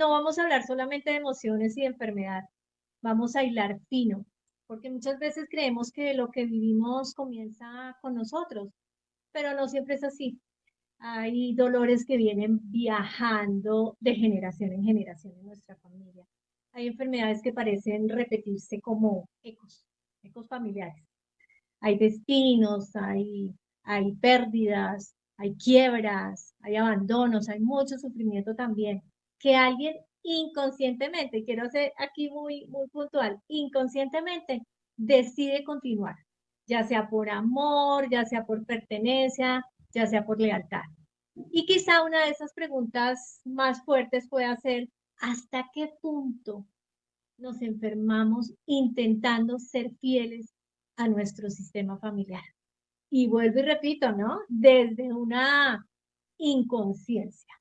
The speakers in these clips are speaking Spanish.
no vamos a hablar solamente de emociones y de enfermedad, vamos a hilar fino, porque muchas veces creemos que lo que vivimos comienza con nosotros, pero no siempre es así. Hay dolores que vienen viajando de generación en generación en nuestra familia. Hay enfermedades que parecen repetirse como ecos, ecos familiares. Hay destinos, hay pérdidas, hay quiebras, hay abandonos, hay mucho sufrimiento también, que alguien inconscientemente, quiero ser aquí muy puntual, inconscientemente decide continuar, ya sea por amor, ya sea por pertenencia, ya sea por lealtad. Y quizá una de esas preguntas más fuertes pueda ser, ¿hasta qué punto nos enfermamos intentando ser fieles a nuestro sistema familiar? Y vuelvo y repito, ¿no? Desde una inconsciencia.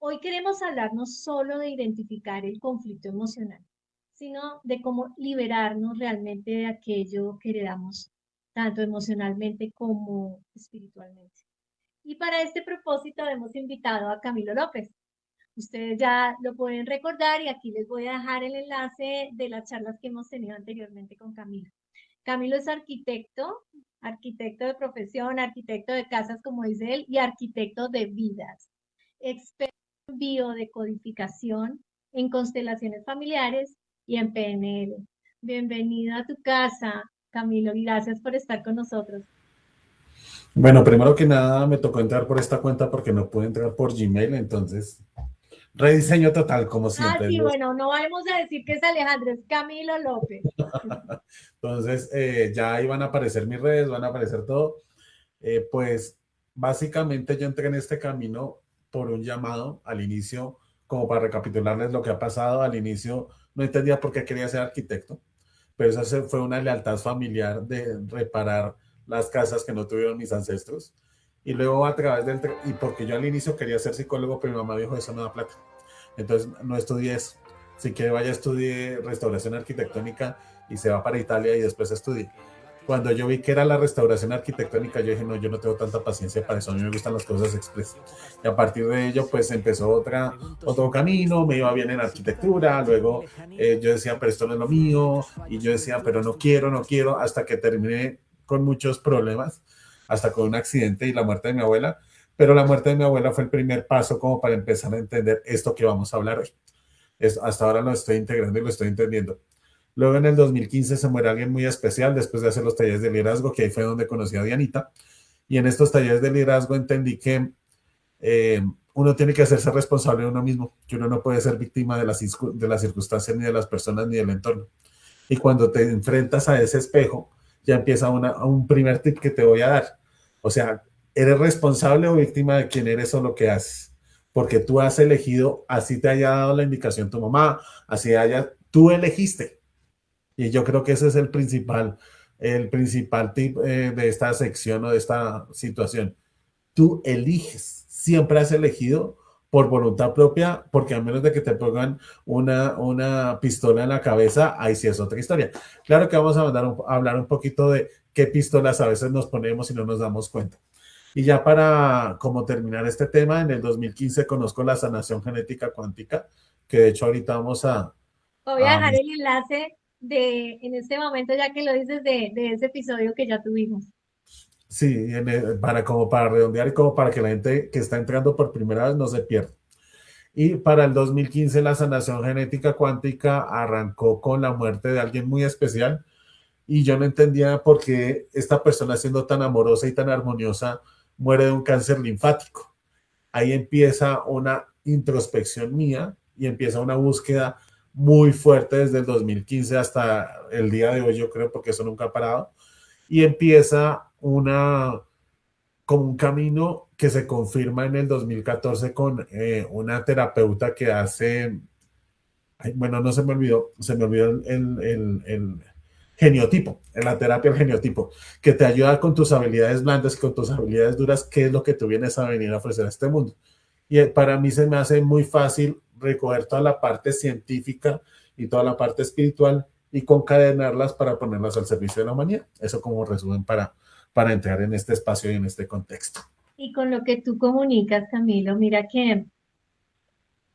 Hoy queremos hablar no solo de identificar el conflicto emocional, sino de cómo liberarnos realmente de aquello que heredamos, tanto emocionalmente como espiritualmente. Y para este propósito hemos invitado a Camilo López. Ustedes ya lo pueden recordar y aquí les voy a dejar el enlace de las charlas que hemos tenido anteriormente con Camilo. Camilo es arquitecto, arquitecto de profesión, arquitecto de casas, como dice él, y arquitecto de vidas. Experto en biodecodificación, en constelaciones familiares y en PNL. Bienvenido a tu casa, Camilo, y gracias por estar con nosotros. Bueno, primero que nada me tocó entrar por esta cuenta porque no pude entrar por Gmail, entonces rediseño total como Ah, siempre. sí, bueno, no vamos a decir que es Alejandro, es Camilo López. Entonces ya ahí van a aparecer mis redes, van a aparecer todo. Pues básicamente yo entré en este camino por un llamado al inicio, como para recapitularles lo que ha pasado. Al inicio no entendía por qué quería ser arquitecto, pero fue una lealtad familiar de reparar las casas que no tuvieron mis ancestros. Y luego a través y porque yo al inicio quería ser psicólogo, pero mi mamá dijo, eso no da plata. Entonces no estudié eso. Si quiere vaya, estudie restauración arquitectónica y se va para Italia y después estudie. Cuando yo vi que era la restauración arquitectónica, yo dije, no, yo no tengo tanta paciencia para eso, a mí me gustan las cosas express. Y a partir de ello, pues empezó otro camino, me iba bien en arquitectura, luego yo decía, pero esto no es lo mío, y yo decía, pero no quiero, no quiero, hasta que terminé con muchos problemas, hasta con un accidente y la muerte de mi abuela, pero la muerte de mi abuela fue el primer paso como para empezar a entender esto que vamos a hablar hoy. Hasta ahora lo estoy integrando y lo estoy entendiendo. Luego en el 2015 se muere alguien muy especial después de hacer los talleres de liderazgo, que ahí fue donde conocí a Dianita. Y en estos talleres de liderazgo entendí que uno tiene que hacerse responsable de uno mismo, que uno no puede ser víctima de las circunstancias, ni de las personas, ni del entorno. Y cuando te enfrentas a ese espejo, ya empieza un primer tip que te voy a dar. O sea, ¿eres responsable o víctima de quién eres o lo que haces? Porque tú has elegido, así te haya dado la indicación tu mamá, tú elegiste. Y yo creo que ese es el principal tip de esta sección o de esta situación. Tú eliges, siempre has elegido por voluntad propia, porque a menos de que te pongan una pistola en la cabeza, ahí sí es otra historia. Claro que vamos a hablar un poquito de qué pistolas a veces nos ponemos y no nos damos cuenta. Y ya para como terminar este tema, en el 2015 conozco la sanación genética cuántica, que de hecho ahorita vamos Voy a a dejar el enlace en este momento, ya que lo dices, de ese episodio que ya tuvimos. Sí, como para redondear y como para que la gente que está entrando por primera vez no se pierda. Y para el 2015 la sanación genética cuántica arrancó con la muerte de alguien muy especial y yo no entendía por qué esta persona siendo tan amorosa y tan armoniosa muere de un cáncer linfático. Ahí empieza una introspección mía y empieza una búsqueda muy fuerte desde el 2015 hasta el día de hoy, yo creo, porque eso nunca ha parado. Y empieza como un camino que se confirma en el 2014 con una terapeuta que hace, ay, bueno, no se me olvidó el geniotipo, en la terapia el geniotipo, que te ayuda con tus habilidades blandas y con tus habilidades duras, qué es lo que tú vienes a venir a ofrecer a este mundo. Y para mí se me hace muy fácil recoger toda la parte científica y toda la parte espiritual y concadenarlas para ponerlas al servicio de la humanidad. Eso como resumen para entrar en este espacio y en este contexto. Y con lo que tú comunicas, Camilo, mira que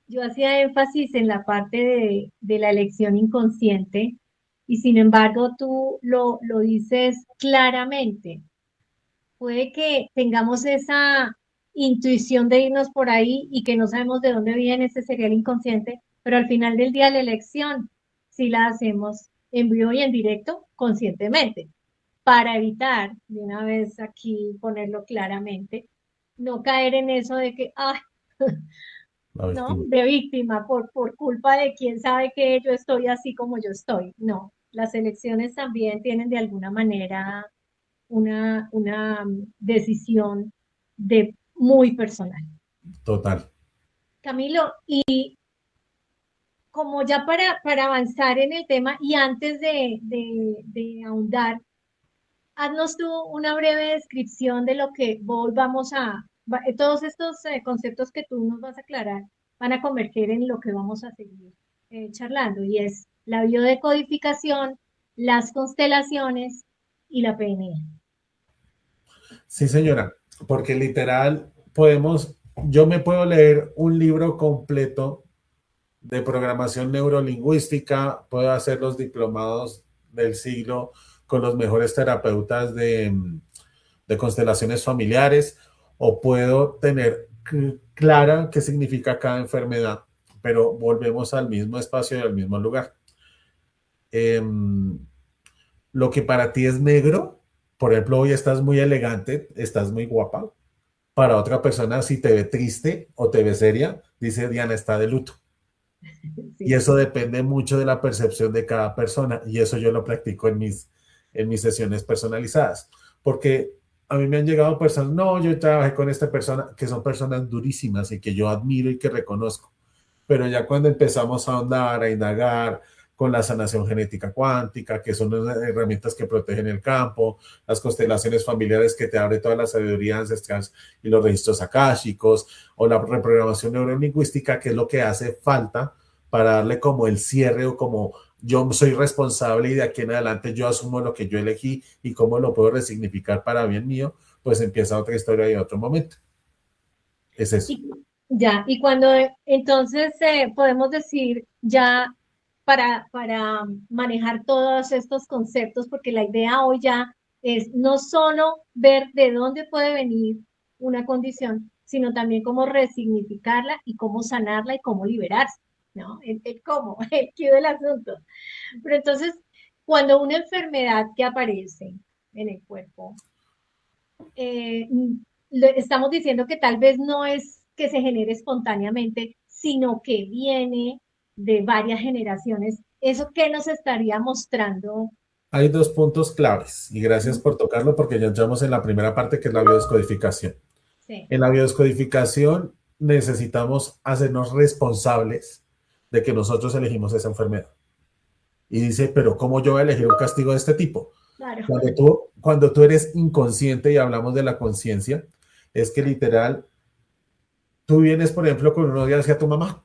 Yo hacía énfasis en la parte de la elección inconsciente y sin embargo tú lo dices claramente. Puede que tengamos esa intuición de irnos por ahí y que no sabemos de dónde viene, ese sería el inconsciente, pero al final del día la elección sí la hacemos en vivo y en directo conscientemente, para evitar, de una vez aquí ponerlo claramente, no caer en eso de que, ah, La ¿no? víctima. De víctima por culpa de quién sabe que yo estoy así como yo estoy. No, las elecciones también tienen de alguna manera una decisión de muy personal. Total. Camilo, y como ya para avanzar en el tema y antes de ahondar, haznos tú una breve descripción de lo que vos todos estos conceptos que tú nos vas a aclarar van a converger en lo que vamos a seguir charlando, y es la biodecodificación, las constelaciones y la PNL. Sí, señora, porque literal yo me puedo leer un libro completo de programación neurolingüística, puedo hacer los diplomados del siglo con los mejores terapeutas de constelaciones familiares, o puedo tener clara qué significa cada enfermedad, pero volvemos al mismo espacio y al mismo lugar. Em, lo que para ti es negro, por ejemplo, hoy estás muy elegante, estás muy guapa. Para otra persona, si te ve triste o te ve seria, dice Diana está de luto. Y Sí. eso depende mucho de la percepción de cada persona. Y eso yo lo practico en mis sesiones personalizadas. Porque a mí me han llegado personas, no, yo trabajé con esta persona, que son personas durísimas y que yo admiro y que reconozco. Pero ya cuando empezamos a ahondar, a indagar con la sanación genética cuántica, que son las herramientas que protegen el campo, las constelaciones familiares que te abre toda la sabiduría ancestral y los registros akáshicos, o la reprogramación neurolingüística, que es lo que hace falta para darle como el cierre, o como yo soy responsable y de aquí en adelante yo asumo lo que yo elegí y cómo lo puedo resignificar para bien mío, pues empieza otra historia y otro momento. Es eso. Y ya, y cuando entonces podemos decir ya para manejar todos estos conceptos, porque la idea hoy ya es no solo ver de dónde puede venir una condición, sino también cómo resignificarla y cómo sanarla y cómo liberarse, ¿no? El cómo, el qué del asunto. Pero entonces, cuando una enfermedad que aparece en el cuerpo, eh, estamos diciendo que tal vez no es que se genere espontáneamente, sino que viene de varias generaciones. ¿Eso qué nos estaría mostrando? Hay dos puntos claves y gracias Ujú. por tocarlo porque ya entramos en la primera parte, que es la biodescodificación. Sí, En la biodescodificación necesitamos hacernos responsables de que nosotros elegimos esa enfermedad. Y dice, pero ¿cómo yo voy a elegir un castigo de este tipo? claro. Cuando tú eres inconsciente, y hablamos de la conciencia, es que literal, tú vienes, por ejemplo, con un odio hacia tu mamá,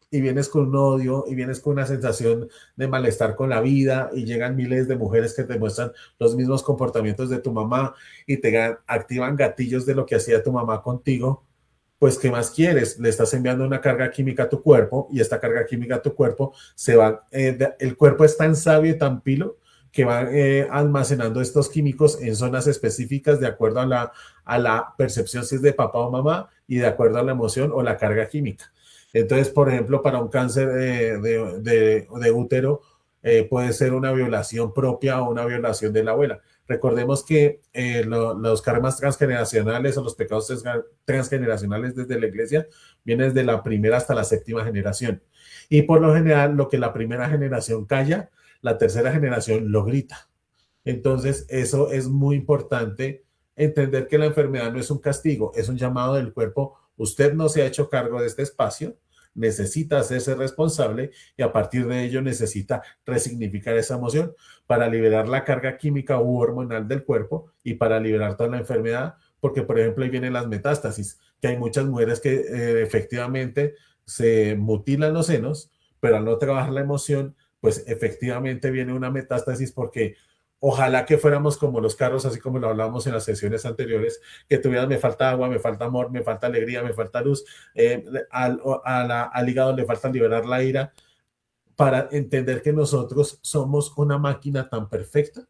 y vienes con un odio y vienes con una sensación de malestar con la vida, y llegan miles de mujeres que te muestran los mismos comportamientos de tu mamá y te activan gatillos de lo que hacía tu mamá contigo. Pues, ¿qué más quieres? Le estás enviando una carga química a tu cuerpo, y esta carga química a tu cuerpo el cuerpo es tan sabio y tan pilo que va almacenando estos químicos en zonas específicas de acuerdo a la percepción, si es de papá o mamá, y de acuerdo a la emoción o la carga química. Entonces, por ejemplo, para un cáncer de útero, puede ser una violación propia o una violación de la abuela. Recordemos que los karmas transgeneracionales o los pecados transgeneracionales desde la iglesia vienen desde la primera hasta la séptima generación. Y por lo general, lo que la primera generación calla, la tercera generación lo grita. Entonces, eso es muy importante, entender que la enfermedad no es un castigo, es un llamado del cuerpo. Usted no se ha hecho cargo de este espacio, necesita hacerse responsable, y a partir de ello necesita resignificar esa emoción para liberar la carga química u hormonal del cuerpo y para liberar toda la enfermedad. Porque, por ejemplo, ahí vienen las metástasis, que hay muchas mujeres que efectivamente se mutilan los senos, pero al no trabajar la emoción, pues efectivamente viene una metástasis, porque Ojalá que fuéramos como los carros, así como lo hablábamos en las sesiones anteriores, que tuvieran, me falta agua, me falta amor, me falta alegría, me falta luz, al hígado le falta liberar la ira, para entender que nosotros somos una máquina tan perfecta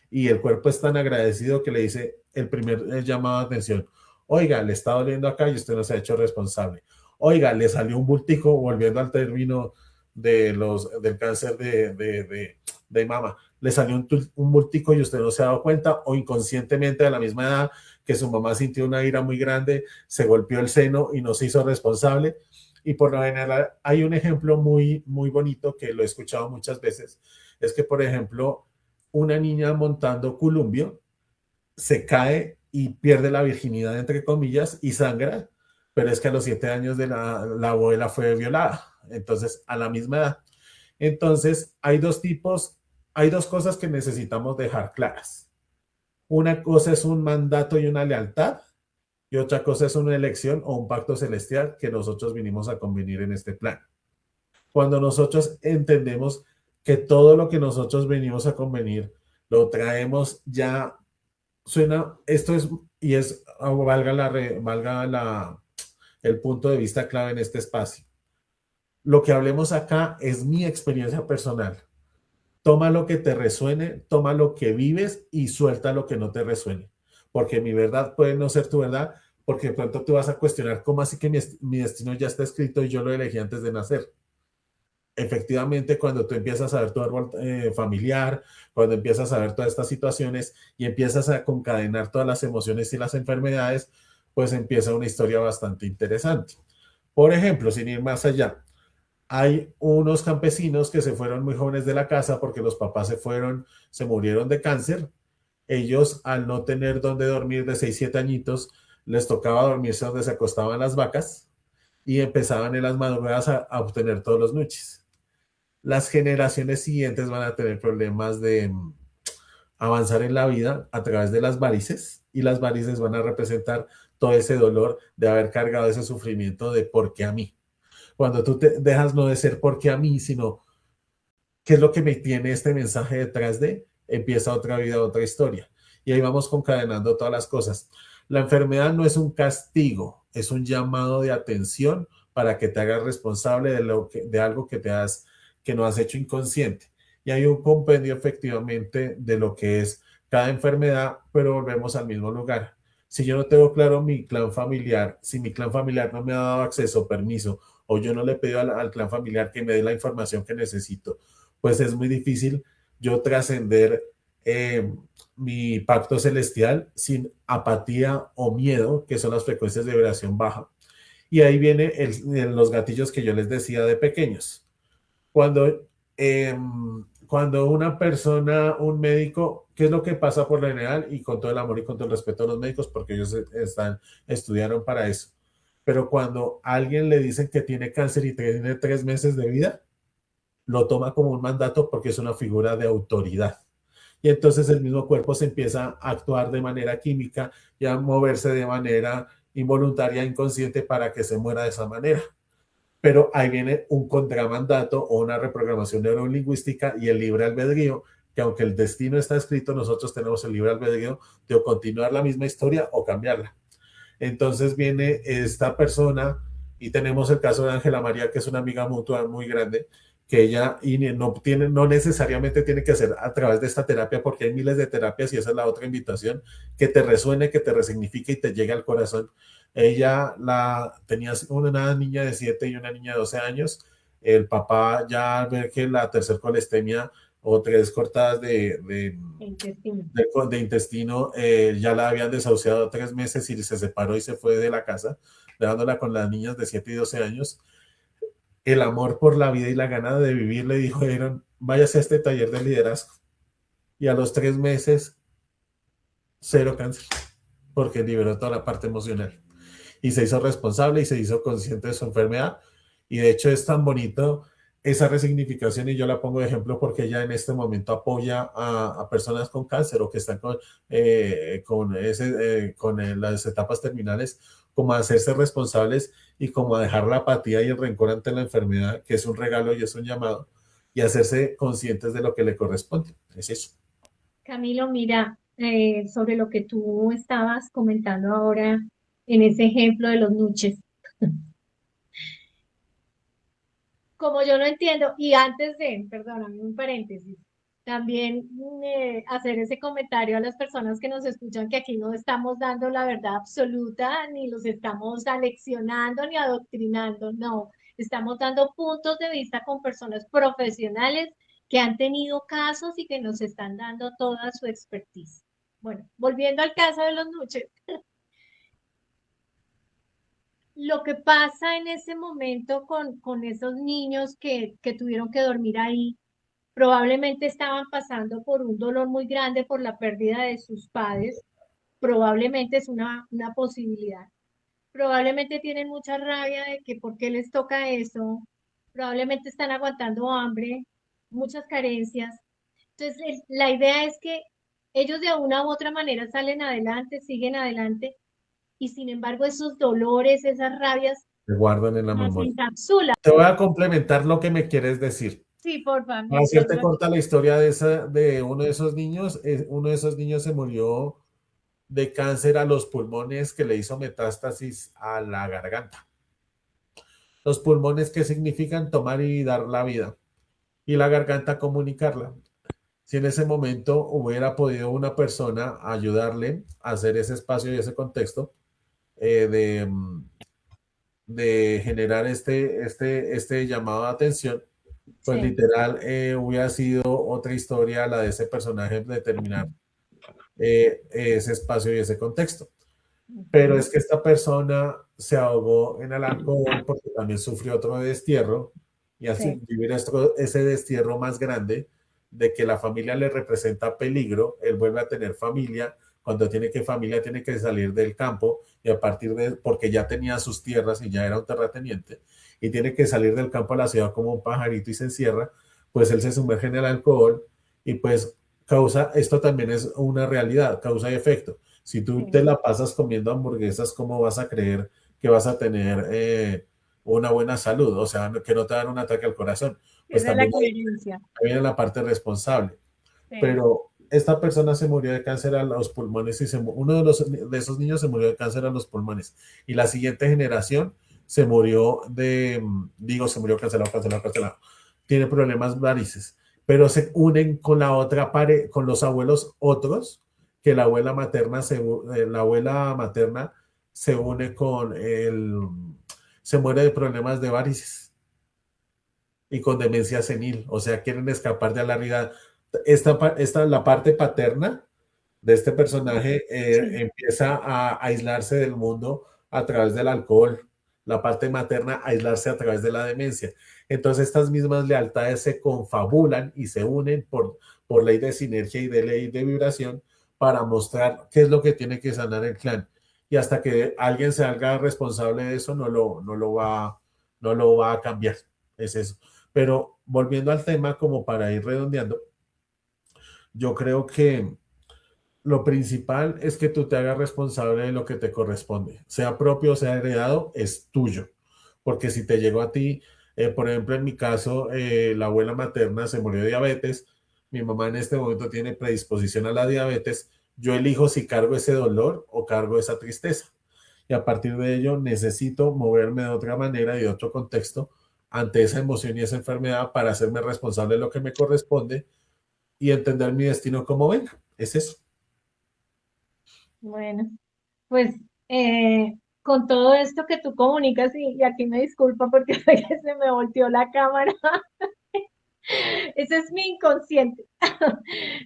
y el cuerpo es tan agradecido que le dice el primer llamado de atención: oiga, le está doliendo acá y usted no se ha hecho responsable. Oiga, le salió un bultico, volviendo al término del cáncer de mama. Le salió un bultico y usted no se ha dado cuenta, o inconscientemente a la misma edad que su mamá sintió una ira muy grande, se golpeó el seno y no se hizo responsable. Y por lo general hay un ejemplo muy, muy bonito que lo he escuchado muchas veces. Es que, por ejemplo, una niña montando columpio se cae y pierde la virginidad, entre comillas, y sangra, pero es que a los 7 años de la abuela fue violada, entonces a la misma edad. Entonces hay dos cosas que necesitamos dejar claras. Una cosa es un mandato y una lealtad, y otra cosa es una elección o un pacto celestial que nosotros vinimos a convenir en este plan. Cuando nosotros entendemos que todo lo que nosotros venimos a convenir lo traemos ya, suena, esto es, y es, el punto de vista clave en este espacio. Lo que hablemos acá es mi experiencia personal. Toma lo que te resuene, toma lo que vives y suelta lo que no te resuene. Porque mi verdad puede no ser tu verdad, porque de pronto tú vas a cuestionar cómo así que mi destino ya está escrito y yo lo elegí antes de nacer. Efectivamente, cuando tú empiezas a ver tu árbol familiar, cuando empiezas a ver todas estas situaciones y empiezas a concadenar todas las emociones y las enfermedades, pues empieza una historia bastante interesante. Por ejemplo, sin ir más allá, hay unos campesinos que se fueron muy jóvenes de la casa porque los papás se murieron de cáncer. Ellos, al no tener donde dormir de 6 7 añitos, les tocaba dormirse donde se acostaban las vacas y empezaban en las madrugadas a obtener todos los nuches. Las generaciones siguientes van a tener problemas de avanzar en la vida a través de las varices, y las varices van a representar todo ese dolor de haber cargado ese sufrimiento de por qué a mí. Cuando tú te dejas no de ser por qué a mí, sino qué es lo que me tiene este mensaje detrás de, empieza otra vida, otra historia. Y ahí vamos concadenando todas las cosas. La enfermedad no es un castigo, es un llamado de atención para que te hagas responsable de algo que no has hecho inconsciente. Y hay un compendio efectivamente de lo que es cada enfermedad, pero volvemos al mismo lugar. Si yo no tengo claro mi clan familiar, si mi clan familiar no me ha dado acceso, permiso, o yo no le he pedido al clan familiar que me dé la información que necesito, pues es muy difícil yo trascender eh, mi pacto celestial sin apatía o miedo, que son las frecuencias de vibración baja. Y ahí viene los gatillos que yo les decía de pequeños. Cuando, eh, cuando una persona, un médico, ¿qué es lo que pasa por lo general? Y con todo el amor y con todo el respeto a los médicos, porque ellos estudiaron para eso. Pero cuando a alguien le dicen que tiene cáncer y tiene 3 meses de vida, lo toma como un mandato porque es una figura de autoridad. Y entonces el mismo cuerpo se empieza a actuar de manera química y a moverse de manera involuntaria, inconsciente, para que se muera de esa manera. Pero ahí viene un contramandato o una reprogramación neurolingüística y el libre albedrío, que aunque el destino está escrito, nosotros tenemos el libre albedrío de continuar la misma historia o cambiarla. Entonces viene esta persona y tenemos el caso de Ángela María, que es una amiga mutua muy grande, que ella no necesariamente tiene que ser a través de esta terapia, porque hay miles de terapias y esa es la otra invitación, que te resuene, que te resignifique y te llegue al corazón. Ella tenía una niña de 7 y una niña de 12 años. El papá, ya al ver que la tercer colectomía o 3 cortadas Intestino. de intestino, ya la habían desahuciado 3 meses y se separó y se fue de la casa, dejándola con las niñas de 7 y 12 años. El amor por la vida y la gana de vivir le dijeron: váyase a este taller de liderazgo. Y a los 3 meses, cero cáncer, porque liberó toda la parte emocional. Y se hizo responsable y se hizo consciente de su enfermedad. Y de hecho es tan bonito esa resignificación, y yo la pongo de ejemplo porque ella en este momento apoya a personas con cáncer o que están con las etapas terminales, como a hacerse responsables y como a dejar la apatía y el rencor ante la enfermedad, que es un regalo y es un llamado, y hacerse conscientes de lo que le corresponde. Es eso. Camilo, mira, sobre lo que tú estabas comentando ahora en ese ejemplo de los nuches. Como yo lo entiendo, y antes de, perdóname, un paréntesis, también hacer ese comentario a las personas que nos escuchan que aquí no estamos dando la verdad absoluta, ni los estamos aleccionando ni adoctrinando, no, estamos dando puntos de vista con personas profesionales que han tenido casos y que nos están dando toda su expertise. Bueno, volviendo al caso de los nuches, lo que pasa en ese momento con esos niños que tuvieron que dormir ahí, probablemente estaban pasando por un dolor muy grande por la pérdida de sus padres, probablemente es una posibilidad, probablemente tienen mucha rabia de que por qué les toca eso, probablemente están aguantando hambre, muchas carencias. Entonces, la idea es que ellos de una u otra manera salen adelante, siguen adelante, y sin embargo esos dolores, esas rabias, Se guardan en la las memoria. encapsulan. Te voy a complementar lo que me quieres decir. Sí, porfa, Para me hacerte quedo. corta la historia de uno de esos niños, uno de esos niños se murió de cáncer a los pulmones que le hizo metástasis a la garganta. Los pulmones, ¿qué significan? Tomar y dar la vida, y la garganta comunicarla. Si en ese momento hubiera podido una persona ayudarle a hacer ese espacio y ese contexto eh, de, de generar este llamado de atención, pues Sí. literal hubiera sido otra historia la de ese personaje de terminar ese espacio y ese contexto. Pero Ujú. es que esta persona se ahogó en el alcohol porque también sufrió otro destierro y así Sí. vivir ese destierro más grande de que la familia le representa peligro, él vuelve a tener familia, cuando tiene que familia tiene que salir del campo y a partir de, porque ya tenía sus tierras y ya era un terrateniente y tiene que salir del campo a la ciudad como un pajarito y se encierra, pues él se sumerge en el alcohol y pues causa, esto también es una realidad, causa y efecto. Si tú te Sí. la pasas comiendo hamburguesas, ¿cómo vas a creer que vas a tener una buena salud? O sea, que no te dan un ataque al corazón. Pues Pierde la también coherencia. ahí viene la parte responsable. Sí. Pero esta persona se murió de cáncer a los pulmones y uno de esos niños se murió de cáncer a los pulmones. Y la siguiente generación se murió digo, se murió cancelado, cancelado, cancelado. Tiene problemas varices, pero se unen con la otra pareja, con los abuelos otros, que la abuela materna se une se muere de problemas de varices y con demencia senil, o sea, quieren escapar de la realidad. La parte paterna de este personaje Sí. empieza a aislarse del mundo a través del alcohol, la parte materna a aislarse a través de la demencia. Entonces estas mismas lealtades se confabulan y se unen por ley de sinergia y de ley de vibración para mostrar qué es lo que tiene que sanar el clan. Y hasta que alguien se haga responsable de eso, no lo va a cambiar. Es eso. Pero volviendo al tema, como para ir redondeando, yo creo que lo principal es que tú te hagas responsable de lo que te corresponde, sea propio o sea heredado, es tuyo. Porque si te llegó a ti, por ejemplo, en mi caso, la abuela materna se murió de diabetes, mi mamá en este momento tiene predisposición a la diabetes, yo elijo si cargo ese dolor o cargo esa tristeza. Y a partir de ello necesito moverme de otra manera y de otro contexto ante esa emoción y esa enfermedad para hacerme responsable de lo que me corresponde y entender mi destino como venga. Es eso. Bueno, pues con todo esto que tú comunicas, y aquí me disculpa porque fue que se me volteó la cámara, ese es mi inconsciente.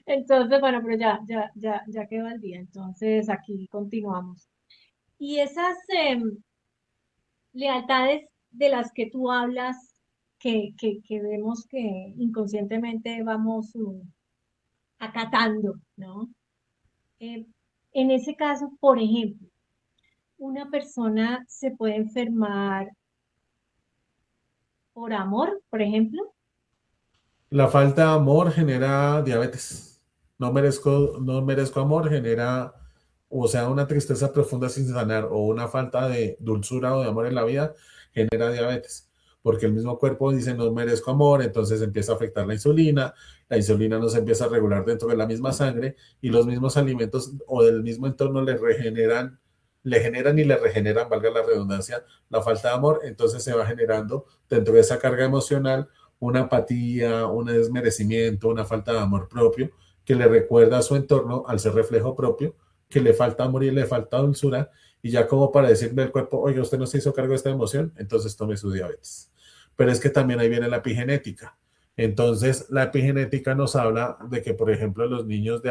Entonces, bueno, pero ya quedó el día, entonces aquí continuamos. Y esas lealtades de las que tú hablas, que vemos que inconscientemente vamos acatando, ¿no? Eh, en ese caso, por ejemplo, una persona se puede enfermar por amor, por ejemplo. La falta de amor genera diabetes. No merezco amor, genera, o sea, una tristeza profunda sin sanar o una falta de dulzura o de amor en la vida genera diabetes. porque el mismo cuerpo dice no merezco amor, entonces empieza a afectar la insulina no se empieza a regular dentro de la misma sangre y los mismos alimentos o del mismo entorno le generan y le regeneran, valga la redundancia, la falta de amor, entonces se va generando dentro de esa carga emocional una apatía, un desmerecimiento, una falta de amor propio que le recuerda a su entorno, al ser reflejo propio, que le falta amor y le falta dulzura, y ya como para decirle al cuerpo, oye, usted no se hizo cargo de esta emoción, entonces tome su diabetes. Pero es que también ahí viene la epigenética. Entonces, la epigenética nos habla de que, por ejemplo, los niños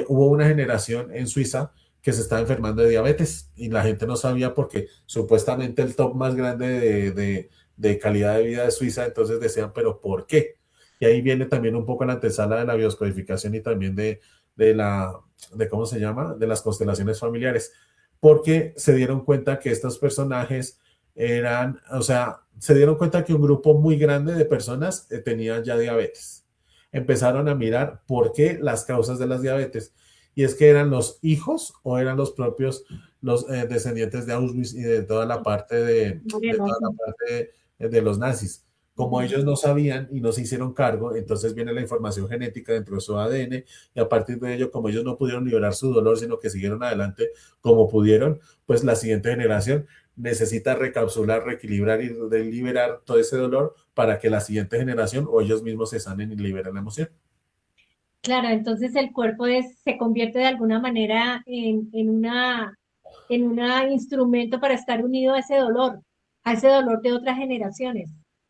hubo una generación en Suiza que se estaba enfermando de diabetes y la gente no sabía porque supuestamente el top más grande de calidad de vida de Suiza, entonces decían, pero ¿por qué? Y ahí viene también un poco la antesala de la bioscodificación y también de la, de cómo se llama, de las constelaciones familiares, porque se dieron cuenta que estos personajes eran, o sea, se dieron cuenta que un grupo muy grande de personas tenían ya diabetes. Empezaron a mirar por qué las causas de las diabetes. Y es que eran los hijos o eran los propios, los descendientes de Auschwitz y de toda la parte de Bueno, toda la sí. parte de los nazis. Como Ujú. ellos no sabían y no se hicieron cargo, entonces viene la información genética dentro de su ADN y a partir de ello, como ellos no pudieron liberar su dolor, sino que siguieron adelante como pudieron, pues la siguiente generación necesita recapsular, reequilibrar y liberar todo ese dolor para que la siguiente generación o ellos mismos se sanen y liberen la emoción. Claro, entonces el cuerpo se convierte de alguna manera en una instrumento para estar unido a ese dolor de otras generaciones.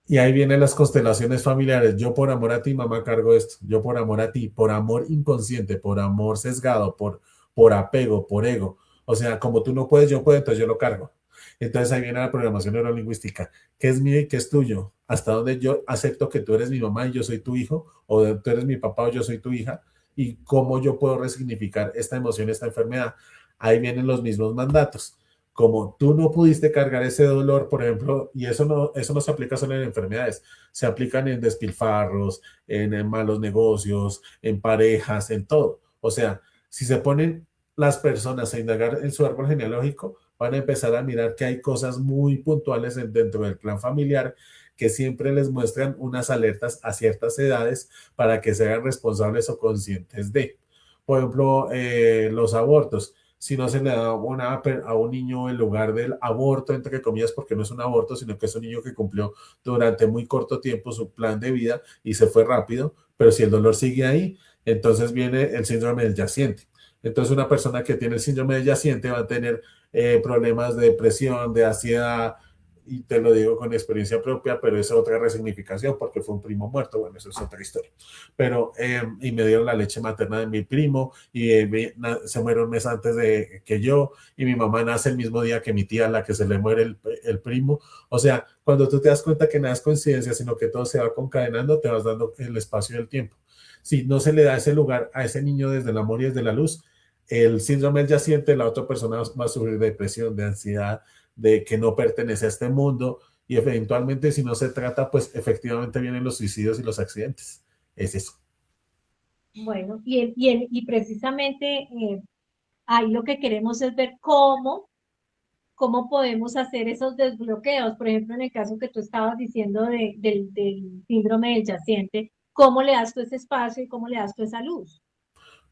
Y ahí vienen las constelaciones familiares. Yo por amor a ti, mamá, cargo esto. Yo por amor a ti, por amor inconsciente, por amor sesgado, por apego, por ego. O sea, como tú no puedes, yo puedo, entonces yo lo cargo. Entonces ahí viene la programación neurolingüística. ¿Qué es mío y qué es tuyo? ¿Hasta dónde yo acepto que tú eres mi mamá y yo soy tu hijo? ¿O tú eres mi papá o yo soy tu hija? ¿Y cómo yo puedo resignificar esta emoción, esta enfermedad? Ahí vienen los mismos mandatos. Como tú no pudiste cargar ese dolor, por ejemplo, y eso no se aplica solo en enfermedades, se aplican en despilfarros, en malos negocios, en parejas, en todo. O sea, si se ponen las personas a indagar en su árbol genealógico, van a empezar a mirar que hay cosas muy puntuales dentro del clan familiar que siempre les muestran unas alertas a ciertas edades para que sean responsables o conscientes de. Por ejemplo, los abortos si no se le da a un niño en lugar del aborto, entre comillas, porque no es un aborto, sino que es un niño que cumplió durante muy corto tiempo su plan de vida y se fue rápido, pero si el dolor sigue ahí, entonces viene el síndrome del yaciente. Entonces una persona que tiene el síndrome del yaciente va a tener problemas de depresión, de ansiedad, y te lo digo con experiencia propia, pero es otra resignificación porque fue un primo muerto, bueno, eso es otra historia. Pero, y me dieron la leche materna de mi primo, y se muere un mes antes de que yo, y mi mamá nace el mismo día que mi tía, la que se le muere el primo. O sea, cuando tú te das cuenta que nada es coincidencia, sino que todo se va concadenando, te vas dando el espacio y el tiempo. Si no se le da ese lugar a ese niño desde el amor y desde la luz, el síndrome del yaciente, la otra persona va a sufrir de depresión, de ansiedad, de que no pertenece a este mundo, y eventualmente si no se trata, pues efectivamente vienen los suicidios y los accidentes. Es eso. Bueno, y precisamente ahí lo que queremos es ver cómo podemos hacer esos desbloqueos. Por ejemplo, en el caso que tú estabas diciendo del síndrome del yaciente, ¿cómo le das tú ese espacio y cómo le das tú esa luz?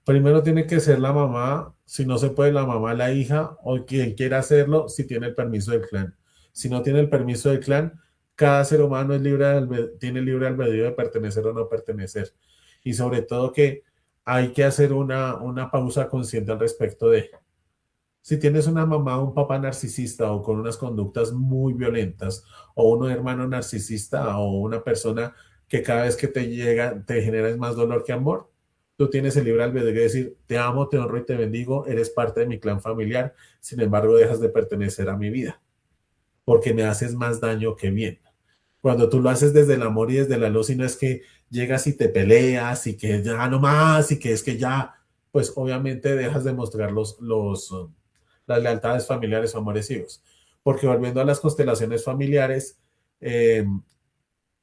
Primero tiene que ser la mamá, si no se puede la mamá, la hija o quien quiera hacerlo, si tiene el permiso del clan. Si no tiene el permiso del clan, cada ser humano es tiene libre albedrío de pertenecer o no pertenecer. Y sobre todo que hay que hacer una pausa consciente al respecto de, si tienes una mamá o un papá narcisista o con unas conductas muy violentas, o un hermano narcisista o una persona que cada vez que te llega te genera más dolor que amor, tú tienes el libre albedrío de decir, te amo, te honro y te bendigo, eres parte de mi clan familiar, sin embargo dejas de pertenecer a mi vida, porque me haces más daño que bien. Cuando tú lo haces desde el amor y desde la luz, y no es que llegas y te peleas y que ya no más y que es que ya, pues obviamente dejas de mostrar las lealtades familiares o amores hijos. Porque volviendo a las constelaciones familiares, eh,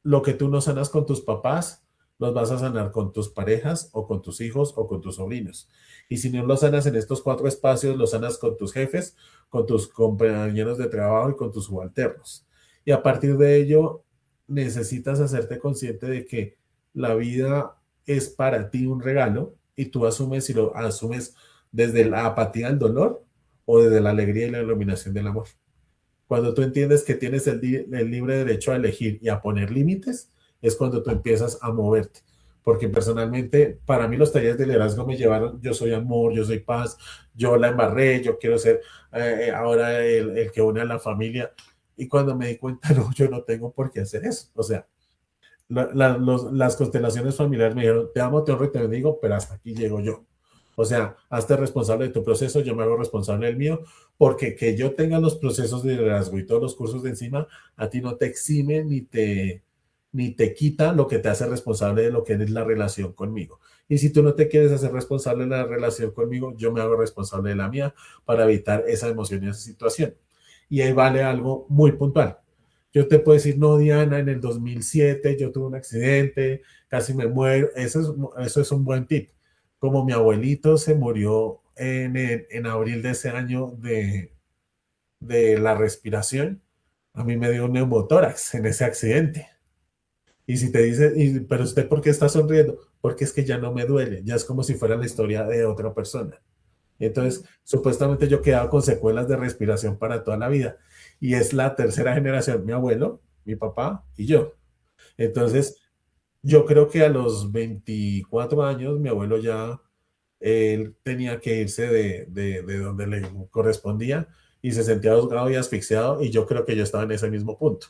lo que tú no sanas con tus papás, los vas a sanar con tus parejas o con tus hijos o con tus sobrinos. Y si no lo sanas en estos cuatro espacios, lo sanas con tus jefes, con tus compañeros de trabajo y con tus subalternos. Y a partir de ello, necesitas hacerte consciente de que la vida es para ti un regalo y tú asumes si lo asumes desde la apatía al dolor o desde la alegría y la iluminación del amor. Cuando tú entiendes que tienes el libre derecho a elegir y a poner límites, es cuando tú empiezas a moverte. Porque personalmente, para mí los talleres de liderazgo me llevaron, yo soy amor, yo soy paz, yo la embarré, yo quiero ser ahora el que une a la familia. Y cuando me di cuenta, no, yo no tengo por qué hacer eso. O sea, las constelaciones familiares me dijeron, te amo, te honro y te bendigo, pero hasta aquí llego yo. O sea, hazte responsable de tu proceso, yo me hago responsable del mío, porque que yo tenga los procesos de liderazgo y todos los cursos de encima, a ti no te exime ni te quita lo que te hace responsable de lo que es la relación conmigo. Y si tú no te quieres hacer responsable de la relación conmigo, yo me hago responsable de la mía para evitar esa emoción y esa situación. Y ahí vale algo muy puntual. Yo te puedo decir, no, Diana, en el 2007 yo tuve un accidente, casi me muero. Eso es un buen tip. Como mi abuelito se murió en abril de ese año de la respiración, a mí me dio un neumotórax en ese accidente. Y si te dice, pero usted, ¿por qué está sonriendo? Porque es que ya no me duele, ya es como si fuera la historia de otra persona. Sí. Entonces, supuestamente yo quedaba con secuelas de respiración para toda la vida. Y es la tercera generación, mi abuelo, mi papá y yo. Entonces, yo creo que a los 24 años, mi abuelo ya, él tenía que irse de donde le correspondía y se sentía ahogado y asfixiado y yo creo que yo estaba en ese mismo punto.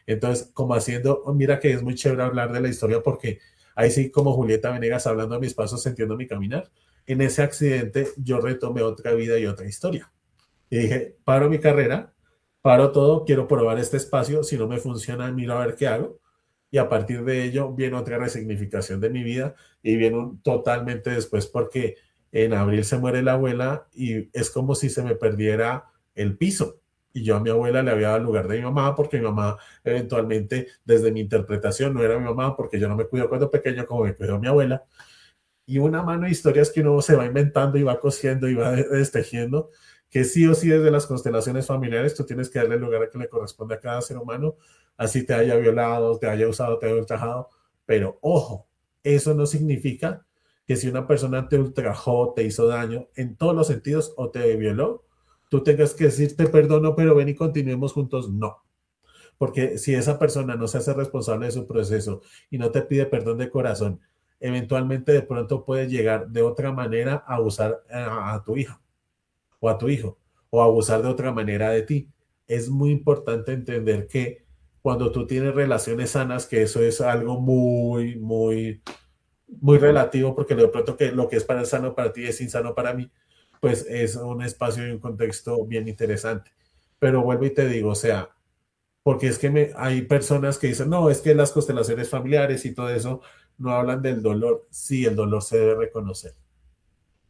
Entonces, como haciendo, mira que es muy chévere hablar de la historia porque ahí sí, como Julieta Venegas hablando a mis pasos, sintiendo mi caminar, en ese accidente yo retomé otra vida y otra historia. Y dije, paro mi carrera, paro todo, quiero probar este espacio, si no me funciona, miro a ver qué hago. Y a partir de ello viene otra resignificación de mi vida y viene totalmente después porque en abril se muere la abuela y es como si se me perdiera el piso. Y yo a mi abuela le había dado el lugar de mi mamá porque mi mamá eventualmente desde mi interpretación no era mi mamá porque yo no me cuido cuando pequeño como me cuidó mi abuela. Y una mano de historias que uno se va inventando y va cosiendo y va destejiendo, que sí o sí desde las constelaciones familiares tú tienes que darle el lugar que le corresponde a cada ser humano, así te haya violado, te haya usado, te haya ultrajado, pero ojo, eso no significa que si una persona te ultrajó, te hizo daño en todos los sentidos o te violó, tú tengas que decir te perdono, pero ven y continuemos juntos, no. Porque si esa persona no se hace responsable de su proceso y no te pide perdón de corazón, eventualmente de pronto puede llegar de otra manera a abusar a tu hija o a tu hijo o a abusar de otra manera de ti. Es muy importante entender que cuando tú tienes relaciones sanas, que eso es algo muy relativo, porque de pronto que lo que es para sano para ti es insano para mí, pues es un espacio y un contexto bien interesante. Pero vuelvo y te digo, o sea, porque es que hay personas que dicen, no, es que las constelaciones familiares y todo eso no hablan del dolor. Sí, el dolor se debe reconocer.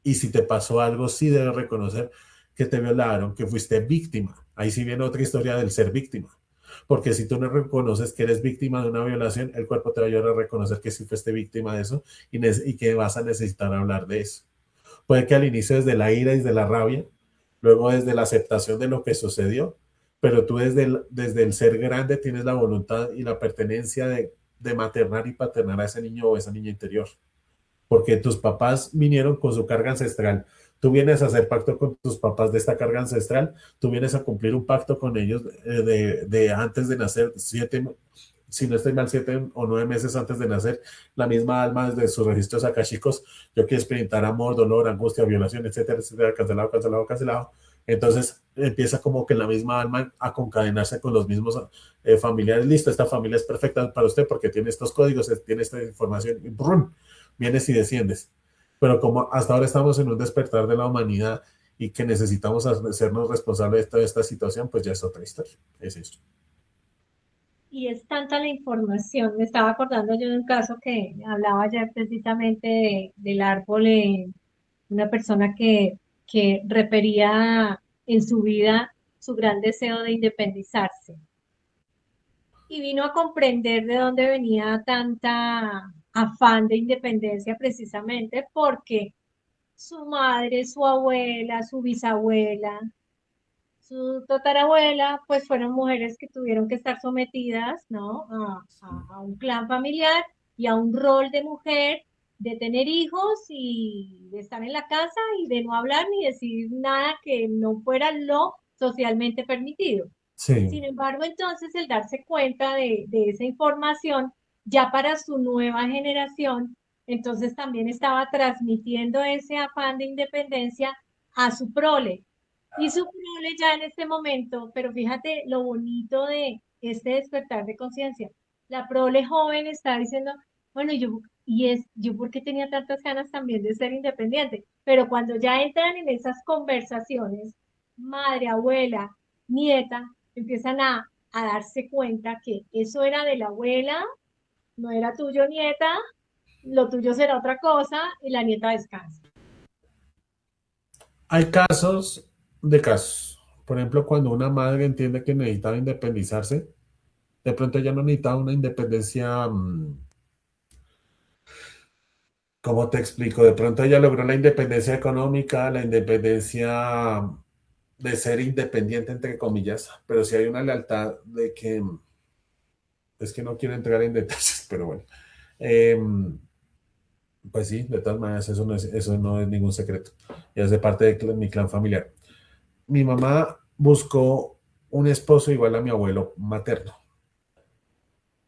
Y si te pasó algo, sí debes reconocer que te violaron, que fuiste víctima. Ahí sí viene otra historia del ser víctima. Porque si tú no reconoces que eres víctima de una violación, el cuerpo te va a ayudar a reconocer que sí fuiste víctima de eso y que vas a necesitar hablar de eso. Puede que al inicio desde la ira y desde la rabia, luego desde la aceptación de lo que sucedió, pero tú desde el ser grande tienes la voluntad y la pertenencia de maternar y paternar a ese niño o esa niña interior, porque tus papás vinieron con su carga ancestral. Tú vienes a hacer pacto con tus papás de esta carga ancestral, tú vienes a cumplir un pacto con ellos de antes de nacer, si no estoy mal, 7 o 9 meses antes de nacer, la misma alma desde sus registros akashicos, yo quiero experimentar amor, dolor, angustia, violación, etcétera, etcétera, cancelado, cancelado, cancelado. Entonces empieza como que la misma alma a concadenarse con los mismos familiares. Listo, esta familia es perfecta para usted porque tiene estos códigos, tiene esta información, y ¡brum! Vienes y desciendes. Pero como hasta ahora estamos en un despertar de la humanidad y que necesitamos hacernos responsables de toda esta situación, pues ya es otra historia. Es eso. Y es tanta la información. Me estaba acordando yo de un caso que hablaba ya precisamente del árbol, una persona que refería en su vida su gran deseo de independizarse. Y vino a comprender de dónde venía tanta afán de independencia precisamente porque su madre, su abuela, su bisabuela, su tatarabuela, pues fueron mujeres que tuvieron que estar sometidas, ¿no? A un clan familiar y a un rol de mujer, de tener hijos y de estar en la casa y de no hablar ni decir nada que no fuera lo socialmente permitido. Sí. Sin embargo, entonces el darse cuenta de esa información ya para su nueva generación, entonces también estaba transmitiendo ese afán de independencia a su prole. Y su prole ya en este momento, pero fíjate lo bonito de este despertar de conciencia. La prole joven está diciendo, bueno, yo por qué tenía tantas ganas también de ser independiente, pero cuando ya entran en esas conversaciones, madre, abuela, nieta, empiezan a darse cuenta que eso era de la abuela, no era tuyo, nieta, lo tuyo será otra cosa y la nieta descansa. Hay casos de casos. Por ejemplo, cuando una madre entiende que necesitaba independizarse, de pronto ya no necesitaba una independencia, ¿cómo te explico? De pronto ella logró la independencia económica, la independencia de ser independiente, entre comillas, pero si hay una lealtad de que, es que no quiero entrar en detalles, pero bueno. Em, pues sí, de todas maneras, eso no es ningún secreto. Ya es de parte de mi clan familiar. Mi mamá buscó un esposo igual a mi abuelo materno.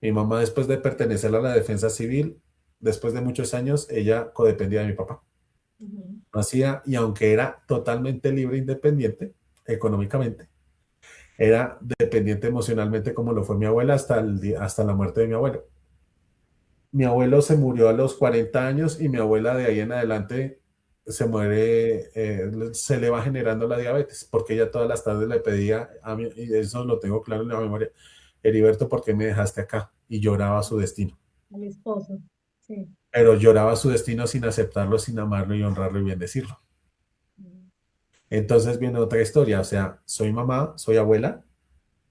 Mi mamá, después de pertenecer a la defensa civil, después de muchos años, ella codependía de mi papá. Ujú. No hacía, y aunque era totalmente libre e independiente económicamente, era dependiente emocionalmente como lo fue mi abuela hasta la muerte de mi abuelo. Mi abuelo se murió a los 40 años y mi abuela de ahí en adelante se muere, se le va generando la diabetes, porque ella todas las tardes le pedía a mí, y eso lo tengo claro en la memoria, Heriberto, ¿por qué me dejaste acá? Y lloraba su destino. El esposo, sí. Pero lloraba su destino sin aceptarlo, sin amarlo y honrarlo y bendecirlo. Entonces viene otra historia, o sea, soy mamá, soy abuela,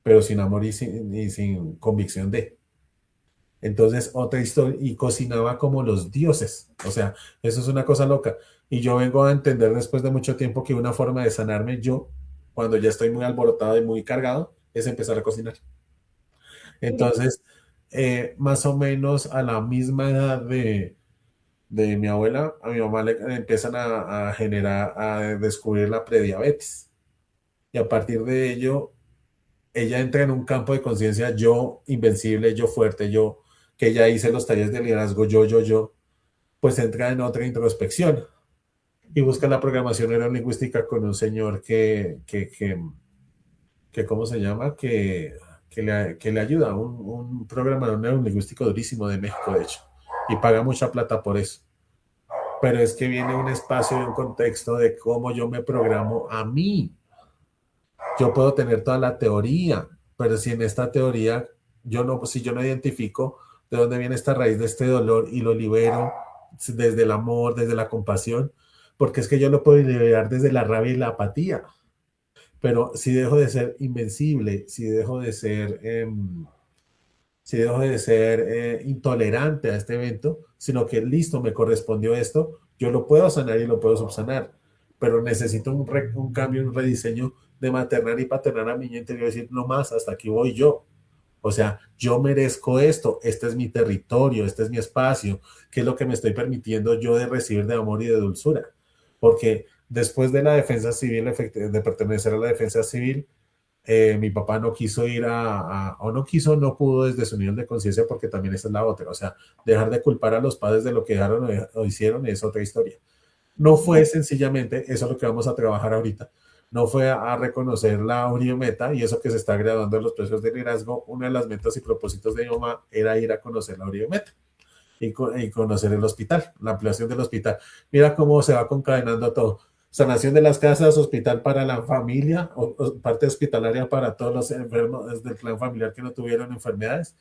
pero sin amor y sin convicción de. Entonces, otra historia, y cocinaba como los dioses. O sea, eso es una cosa loca. Y yo vengo a entender después de mucho tiempo que una forma de sanarme yo, cuando ya estoy muy alborotado y muy cargado, es empezar a cocinar. Mira, Entonces, más o menos a la misma edad de mi abuela, a mi mamá le empiezan a generar, a descubrir la prediabetes. Y a partir de ello, ella entra en un campo de conciencia, yo invencible, yo fuerte, yo que ya hice los talleres de liderazgo, yo, pues entra en otra introspección y busca la programación neurolingüística con un señor que ¿cómo se llama? Que le ayuda, un programador neurolingüístico durísimo de México, de hecho, y paga mucha plata por eso. Pero es que viene un espacio y un contexto de cómo yo me programo a mí. Yo puedo tener toda la teoría, pero si en esta teoría si yo no identifico de dónde viene esta raíz de este dolor y lo libero desde el amor, desde la compasión, porque es que yo lo puedo liberar desde la rabia y la apatía, pero si dejo de ser invencible, si dejo de ser intolerante a este evento, sino que listo, me correspondió esto, yo lo puedo sanar y lo puedo subsanar, pero necesito un cambio, un rediseño de maternar y paternar a mi niño interior y decir, no más, hasta aquí voy yo. O sea, yo merezco esto, este es mi territorio, este es mi espacio, ¿qué es lo que me estoy permitiendo yo de recibir de amor y de dulzura? Porque después de la defensa civil, de pertenecer a la defensa civil, mi papá no quiso o no quiso, no pudo desde su nivel de conciencia, porque también esa es la otra. O sea, dejar de culpar a los padres de lo que dejaron o hicieron es otra historia. No fue sencillamente, eso es lo que vamos a trabajar ahorita, no fue a reconocer la Meta y eso que se está graduando en los procesos de liderazgo. Una de las metas y propósitos de mi mamá era ir a conocer la Meta y conocer el hospital, la ampliación del hospital. Mira cómo se va concadenando todo. Sanación de las casas, hospital para la familia, o parte hospitalaria para todos los enfermos del clan familiar que no tuvieron enfermedades.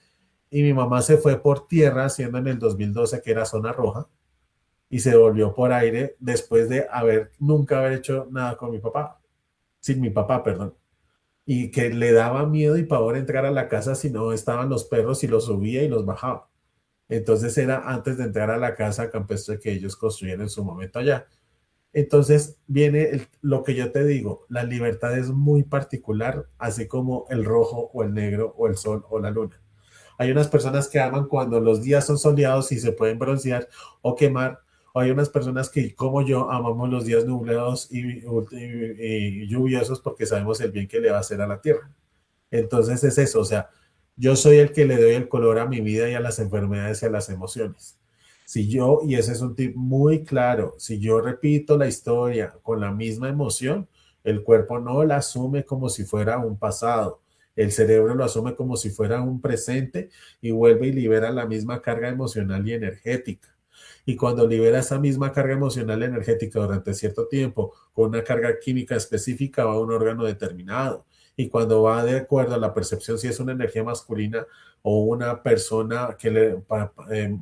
Y mi mamá se fue por tierra, siendo en el 2012 que era zona roja, y se volvió por aire después de nunca haber hecho nada con mi papá, sin mi papá, perdón. Y que le daba miedo y pavor entrar a la casa si no estaban los perros y los subía y los bajaba. Entonces era antes de entrar a la casa campestre que ellos construyeron en su momento allá. Entonces viene lo que yo te digo, la libertad es muy particular, así como el rojo o el negro o el sol o la luna. Hay unas personas que aman cuando los días son soleados y se pueden broncear o quemar. O hay unas personas que, como yo, amamos los días nublados y lluviosos porque sabemos el bien que le va a hacer a la tierra. Entonces es eso, o sea, yo soy el que le doy el color a mi vida y a las enfermedades y a las emociones. Si yo, y ese es un tip muy claro, si yo repito la historia con la misma emoción, el cuerpo no la asume como si fuera un pasado, el cerebro lo asume como si fuera un presente y vuelve y libera la misma carga emocional y energética. Y cuando libera esa misma carga emocional y energética durante cierto tiempo, con una carga química específica, va a un órgano determinado y cuando va de acuerdo a la percepción, si es una energía masculina o una persona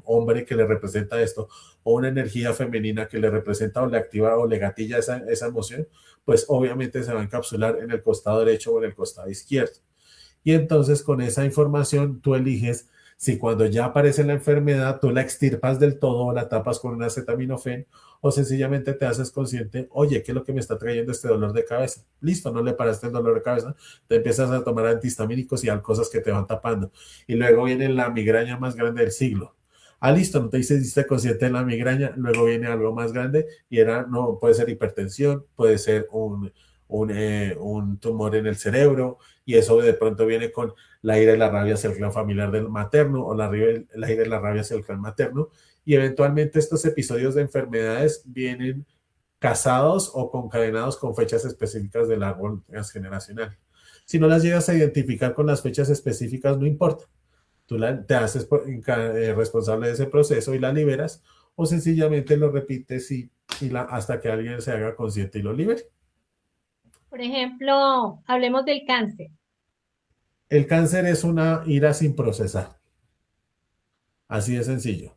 hombre que le representa esto, o una energía femenina que le representa o le activa o le gatilla esa emoción, pues obviamente se va a encapsular en el costado derecho o en el costado izquierdo. Y entonces con esa información tú eliges si cuando ya aparece la enfermedad tú la extirpas del todo o la tapas con un acetaminofén o sencillamente te haces consciente, oye, ¿qué es lo que me está trayendo este dolor de cabeza? Listo, no le paraste el dolor de cabeza, te empiezas a tomar antihistamínicos y hay cosas que te van tapando. Y luego viene la migraña más grande del siglo. Ah, listo, no te hiciste consciente de la migraña, luego viene algo más grande y no, puede ser hipertensión, puede ser un tumor en el cerebro, y eso de pronto viene con la ira y la rabia hacia el clan familiar del materno o la ira y la rabia hacia el clan materno. Y eventualmente estos episodios de enfermedades vienen casados o concadenados con fechas específicas del árbol transgeneracional. Si no las llegas a identificar con las fechas específicas, no importa. Te haces responsable de ese proceso y la liberas o sencillamente lo repites hasta que alguien se haga consciente y lo libere. Por ejemplo, hablemos del cáncer. El cáncer es una ira sin procesar. Así de sencillo.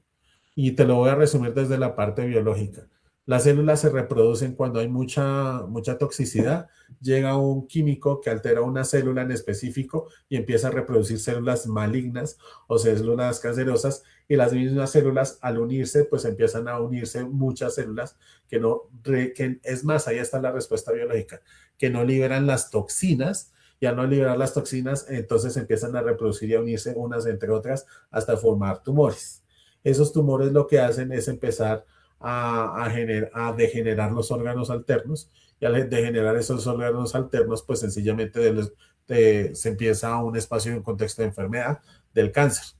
Y te lo voy a resumir desde la parte biológica. Las células se reproducen cuando hay mucha toxicidad. Llega un químico que altera una célula en específico y empieza a reproducir células malignas o células cancerosas. Y las mismas células, al unirse, pues empiezan a unirse muchas células que no, que es más, ahí está la respuesta biológica, que no liberan las toxinas. Y al no liberar las toxinas, entonces empiezan a reproducir y a unirse unas entre otras hasta formar tumores. Esos tumores lo que hacen es empezar a degenerar los órganos alternos y al degenerar esos órganos alternos, pues sencillamente se empieza un espacio y un contexto de enfermedad del cáncer.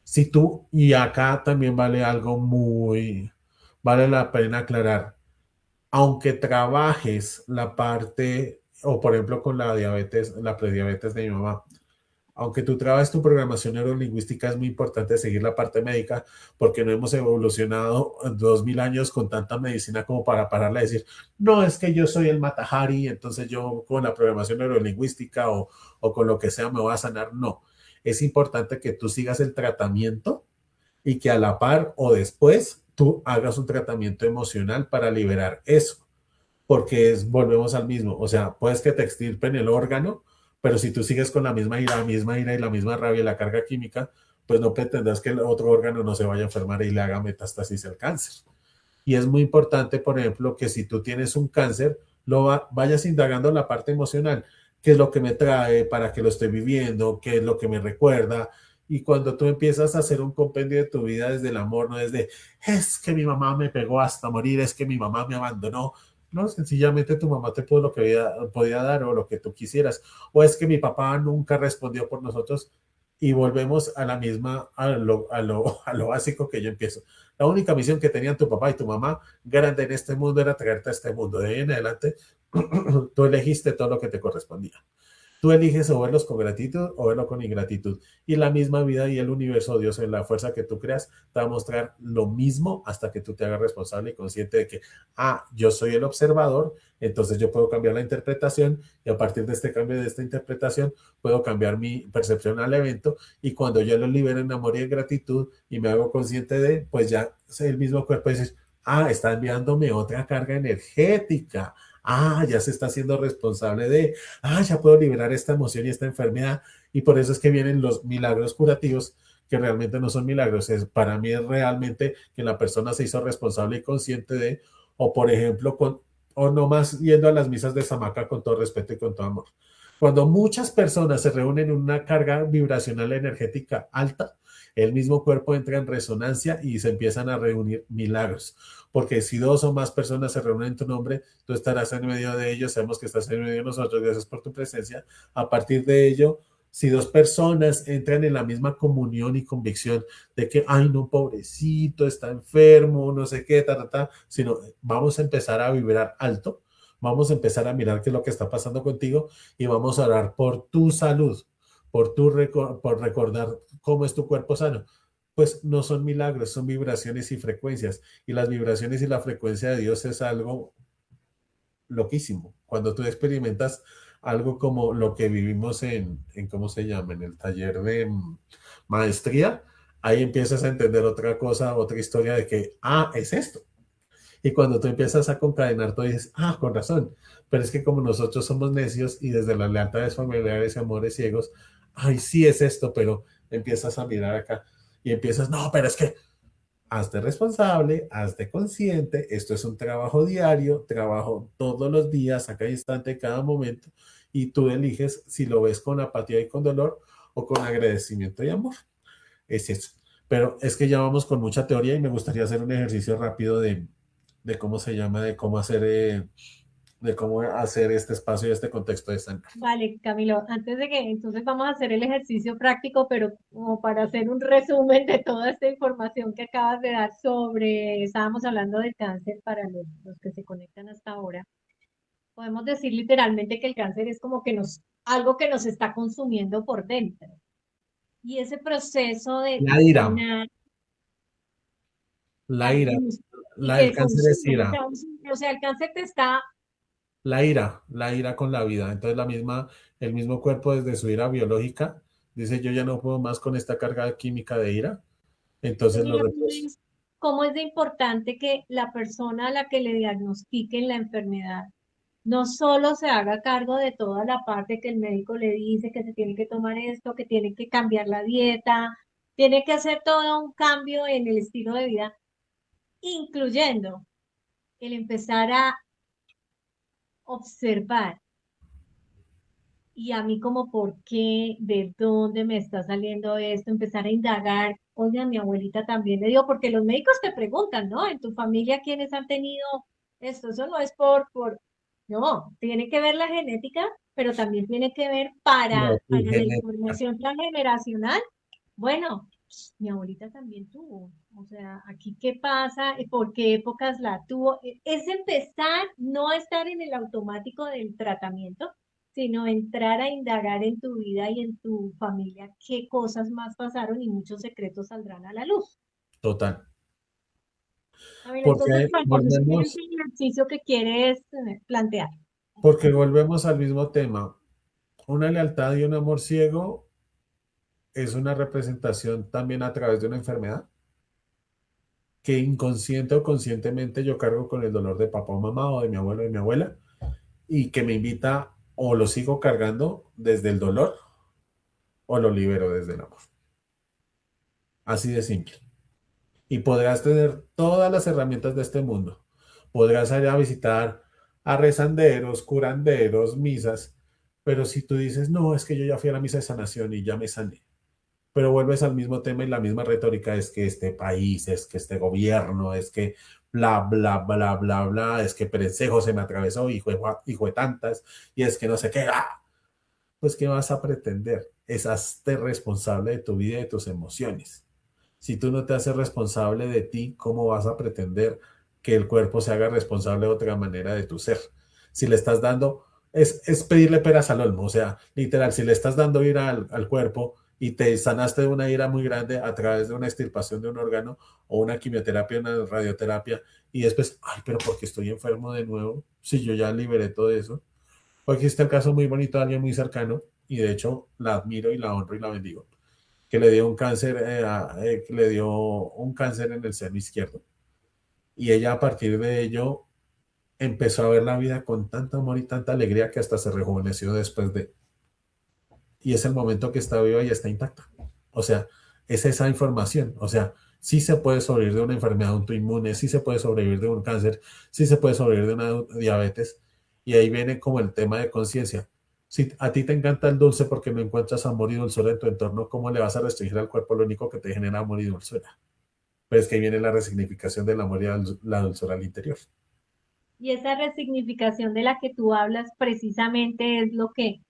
Si tú, y acá también vale la pena aclarar, aunque trabajes la parte, o por ejemplo con la diabetes, la prediabetes de mi mamá, aunque tú trabajes tu programación neurolingüística, es muy importante seguir la parte médica porque no hemos evolucionado en 2000 años con tanta medicina como para pararle a decir, no, es que yo soy el Matahari, entonces yo con la programación neurolingüística o con lo que sea me voy a sanar. No, es importante que tú sigas el tratamiento y que a la par o después tú hagas un tratamiento emocional para liberar eso porque volvemos al mismo, o sea, puedes que te extirpen el órgano, pero si tú sigues con la misma ira y la misma rabia y la carga química, pues no pretendas que el otro órgano no se vaya a enfermar y le haga metástasis al cáncer. Y es muy importante, por ejemplo, que si tú tienes un cáncer, vayas indagando en la parte emocional, qué es lo que me trae, para qué lo estoy viviendo, qué es lo que me recuerda. Y cuando tú empiezas a hacer un compendio de tu vida desde el amor, no desde, es que mi mamá me pegó hasta morir, es que mi mamá me abandonó. No, sencillamente tu mamá te pudo lo que podía dar o lo que tú quisieras. O es que mi papá nunca respondió por nosotros y volvemos a la misma, a lo básico que yo empiezo. La única misión que tenían tu papá y tu mamá grande en este mundo era traerte a este mundo. De ahí en adelante, tú elegiste todo lo que te correspondía. Tú eliges o verlos con gratitud o verlo con ingratitud. Y la misma vida y el universo, Dios, en la fuerza que tú creas, te va a mostrar lo mismo hasta que tú te hagas responsable y consciente de que, yo soy el observador, entonces yo puedo cambiar la interpretación y a partir de este cambio de esta interpretación puedo cambiar mi percepción al evento y cuando yo lo libero en amor y en gratitud y me hago consciente de, pues ya el mismo cuerpo dice, está enviándome otra carga energética. Ya se está haciendo responsable de, ya puedo liberar esta emoción y esta enfermedad. Y por eso es que vienen los milagros curativos, que realmente no son milagros. Para mí es realmente que la persona se hizo responsable y consciente de, o por ejemplo, o nomás yendo a las misas de Samaca con todo respeto y con todo amor. Cuando muchas personas se reúnen en una carga vibracional energética alta, el mismo cuerpo entra en resonancia y se empiezan a reunir milagros. Porque si dos o más personas se reúnen en tu nombre, tú estarás en medio de ellos, sabemos que estás en medio de nosotros, gracias por tu presencia. A partir de ello, si dos personas entran en la misma comunión y convicción de que, ay, no, pobrecito, está enfermo, no sé qué, sino vamos a empezar a vibrar alto, vamos a empezar a mirar qué es lo que está pasando contigo y vamos a orar por tu salud, por recordar cómo es tu cuerpo sano. Pues no son milagros, son vibraciones y frecuencias. Y las vibraciones y la frecuencia de Dios es algo loquísimo. Cuando tú experimentas algo como lo que vivimos en ¿cómo se llama? En el taller de maestría, ahí empiezas a entender otra cosa, otra historia de que, es esto. Y cuando tú empiezas a concadenar, tú dices, con razón. Pero es que como nosotros somos necios y desde las lealtades familiares y amores ciegos, sí es esto, pero empiezas a mirar acá y empiezas, no, pero es que hazte responsable, hazte consciente, esto es un trabajo diario, trabajo todos los días, a cada instante, cada momento, y tú eliges si lo ves con apatía y con dolor o con agradecimiento y amor. Es eso. Pero es que ya vamos con mucha teoría y me gustaría hacer un ejercicio rápido de cómo se llama, de cómo hacer este espacio y este contexto de estándar. Vale, Camilo, antes de que entonces vamos a hacer el ejercicio práctico, pero como para hacer un resumen de toda esta información que acabas de dar sobre, estábamos hablando del cáncer para los que se conectan hasta ahora, podemos decir literalmente que el cáncer es como que algo que nos está consumiendo por dentro. Y ese proceso de La ira, sanar la la ira, luz y el que cáncer es consume, ira. o sea, el cáncer te está. La ira con la vida. Entonces el mismo cuerpo desde su ira biológica dice yo ya no puedo más con esta carga química de ira, entonces lo Mira represa. cómo es de importante que la persona a la que le diagnostiquen la enfermedad no solo se haga cargo de toda la parte que el médico le dice que se tiene que tomar esto, que tiene que cambiar la dieta, tiene que hacer todo un cambio en el estilo de vida, incluyendo el empezar a observar y a mí como por qué, de dónde me está saliendo esto, empezar a indagar. Oye, a mi abuelita también le dio, porque los médicos te preguntan, ¿no? En tu familia, ¿quiénes han tenido esto? Eso no es no, tiene que ver la genética, pero también tiene que ver La para la epigenética. información transgeneracional. Bueno, mi abuelita también tuvo. O sea, aquí qué pasa, por qué épocas la tuvo. Es empezar, no a estar en el automático del tratamiento, sino entrar a indagar en tu vida y en tu familia qué cosas más pasaron y muchos secretos saldrán a la luz. Total. A ver, entonces Porque cuéntanos cuál es volvemos, el ejercicio que quieres plantear. porque volvemos al mismo tema. Una lealtad y un amor ciego es una representación también a través de una enfermedad que inconsciente o conscientemente yo cargo con el dolor de papá o mamá o de mi abuelo o de mi abuela y que me invita o lo sigo cargando desde el dolor o lo libero desde el amor. Así de simple. Y podrás tener todas las herramientas de este mundo. Podrás ir a visitar a rezanderos, curanderos, misas, pero si tú dices, no, es que yo ya fui a la misa de sanación y ya me sané, pero vuelves al mismo tema y la misma retórica es que este país, es que este gobierno, es que bla, bla, bla, bla, bla, es que Perencejo se me atravesó, hijo de tantas, y es que no sé qué, pues ¿qué vas a pretender? Es hazte responsable de tu vida y de tus emociones. Si tú no te haces responsable de ti, ¿cómo vas a pretender que el cuerpo se haga responsable de otra manera de tu ser? Si le estás dando, es pedirle peras al olmo, o sea, literal, si le estás dando ira al cuerpo y te sanaste de una ira muy grande a través de una extirpación de un órgano o una quimioterapia, una radioterapia, y después, pero ¿por qué estoy enfermo de nuevo? Si yo ya liberé todo eso. Aquí está el caso muy bonito de alguien muy cercano, y de hecho la admiro y la honro y la bendigo que le dio un cáncer, que le dio un cáncer en el seno izquierdo. Y ella a partir de ello empezó a ver la vida con tanto amor y tanta alegría que hasta se rejuveneció después de. Y es el momento que está viva y está intacta. O sea, es esa información. O sea, Sí se puede sobrevivir de una enfermedad autoinmune, sí se puede sobrevivir de un cáncer, sí se puede sobrevivir de una diabetes. Y ahí viene como el tema de conciencia. Si a ti te encanta el dulce porque no encuentras amor y dulzura en tu entorno, ¿cómo le vas a restringir al cuerpo lo único que te genera amor y dulzura? Pues que ahí viene la resignificación del amor y la dulzura al interior. Y esa resignificación de la que tú hablas precisamente es lo que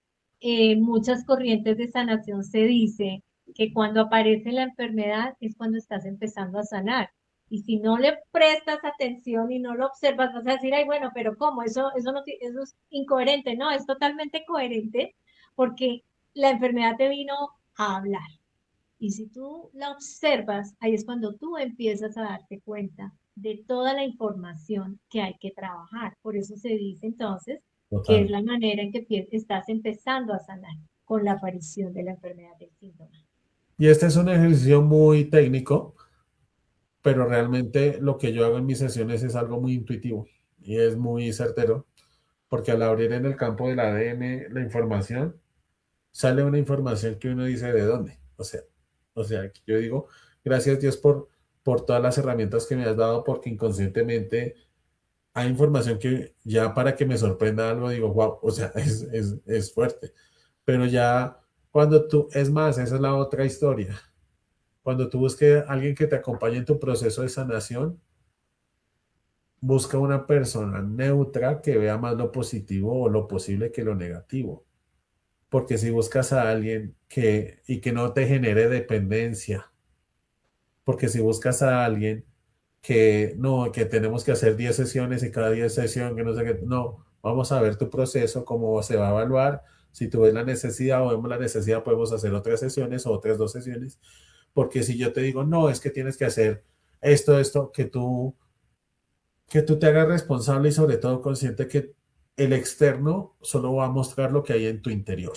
muchas corrientes de sanación se dice, que cuando aparece la enfermedad es cuando estás empezando a sanar. Y si no le prestas atención y no lo observas, vas a decir, ay, bueno, pero ¿cómo? Eso, no, eso es incoherente. No, es totalmente coherente porque la enfermedad te vino a hablar. Y si tú la observas, ahí es cuando tú empiezas a darte cuenta de toda la información que hay que trabajar. Por eso se dice entonces que es Total. la manera en que estás empezando a sanar con la aparición de la enfermedad del síntoma. Y este es un ejercicio muy técnico, pero realmente lo que yo hago en mis sesiones es algo muy intuitivo y es muy certero, porque al abrir en el campo del ADN la información, sale una información que uno dice de dónde. O sea, que yo digo, gracias Dios por todas las herramientas que me has dado, porque inconscientemente hay información que ya para que me sorprenda algo, digo, wow, o sea, es fuerte. Pero ya cuando tú, es más, esa es la otra historia. Cuando tú busques a alguien que te acompañe en tu proceso de sanación, busca una persona neutra que vea más lo positivo o lo posible que lo negativo. Porque si buscas a alguien y que no te genere dependencia, porque si buscas a alguien que no, que tenemos que hacer 10 sesiones y cada 10 sesiones, que no sé qué, no, vamos a ver tu proceso, cómo se va a evaluar. Si tú ves la necesidad o vemos la necesidad, podemos hacer otras sesiones o otras 2 sesiones. Porque si yo te digo, no, es que tienes que hacer esto, que tú te hagas responsable y sobre todo consciente que el externo solo va a mostrar lo que hay en tu interior